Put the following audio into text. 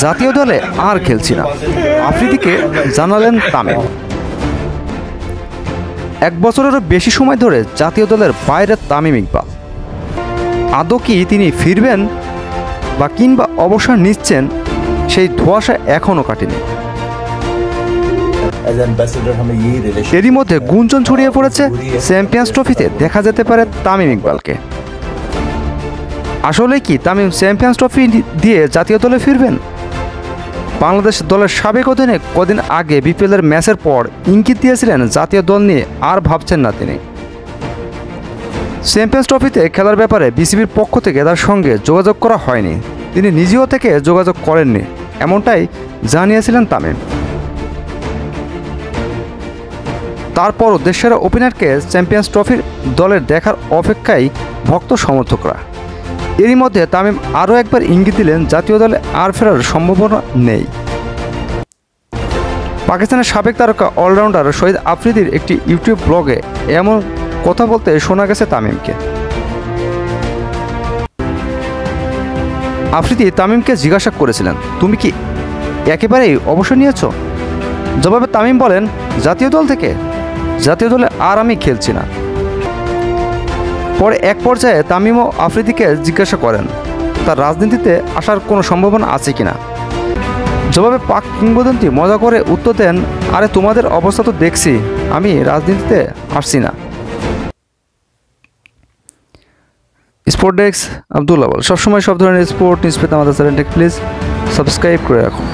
জাতীয় দলে আর খেলছি না, আফ্রিদিকে জানালেন তামিম। 1 বছরেরও বেশি সময় ধরে জাতীয় দলের বাইরে তামিম ইকবাল। আদৌ কি তিনি ফিরবেন বা কিংবা অবসর নিচ্ছেন, সেই ধোঁয়াশা এখনও কাটেনি। এরই মধ্যে গুঞ্জন ছড়িয়ে পড়েছে চ্যাম্পিয়ন্স ট্রফিতে দেখা যেতে পারে তামিম ইকবালকে। আসলে কি তামিম চ্যাম্পিয়ন্স ট্রফি দিয়ে জাতীয় দলে ফিরবেন? বাংলাদেশ দলের সাবেক অধিনায়ক কদিন আগে বিপিএলের ম্যাচের পর ইঙ্গিত দিয়েছিলেন জাতীয় দল নিয়ে আর ভাবছেন না তিনি। চ্যাম্পিয়ন্স ট্রফিতে খেলার ব্যাপারে বিসিবির পক্ষ থেকে তার সঙ্গে যোগাযোগ করা হয়নি, তিনি নিজেও থেকে যোগাযোগ করেননি, এমনটাই জানিয়েছিলেন তামিম। তারপরও দেশের ওপেনারকে চ্যাম্পিয়ন্স ট্রফির দলের দেখার অপেক্ষায় ভক্ত সমর্থকরা। এরই মধ্যে তামিম আরও একবার ইঙ্গিত দিলেন জাতীয় দলে আর ফেরার সম্ভাবনা নেই। পাকিস্তানের সাবেক তারকা অলরাউন্ডার শহীদ আফ্রিদির একটি ইউটিউব ব্লগে এমন কথা বলতে শোনা গেছে তামিমকে। আফ্রিদি তামিমকে জিজ্ঞাসা করেছিলেন, তুমি কি একেবারেই অবসর নিয়েছ? জবাবে তামিম বলেন, জাতীয় দল থেকে? জাতীয় দলে আর আমি খেলছি না। পরে এক পর্যায়ে তামিমও আফ্রিদিকে জিজ্ঞাসা করেন তার রাজনীতিতে আসার কোনো সম্ভাবনা আছে কিনা। জবাবে পাক কিংবদন্তি মজা করে উত্তর দেন, আরে তোমাদের অবস্থা তো দেখছি, আমি রাজনীতিতে আসছি না। স্পোর্ট ডেস্ক, আব্দুল আওয়াল। সবসময় সব ধরনের স্পোর্ট নিউজ পেতে আমাদের চ্যানেলটাকে প্লিজ সাবস্ক্রাইব করে রাখুন।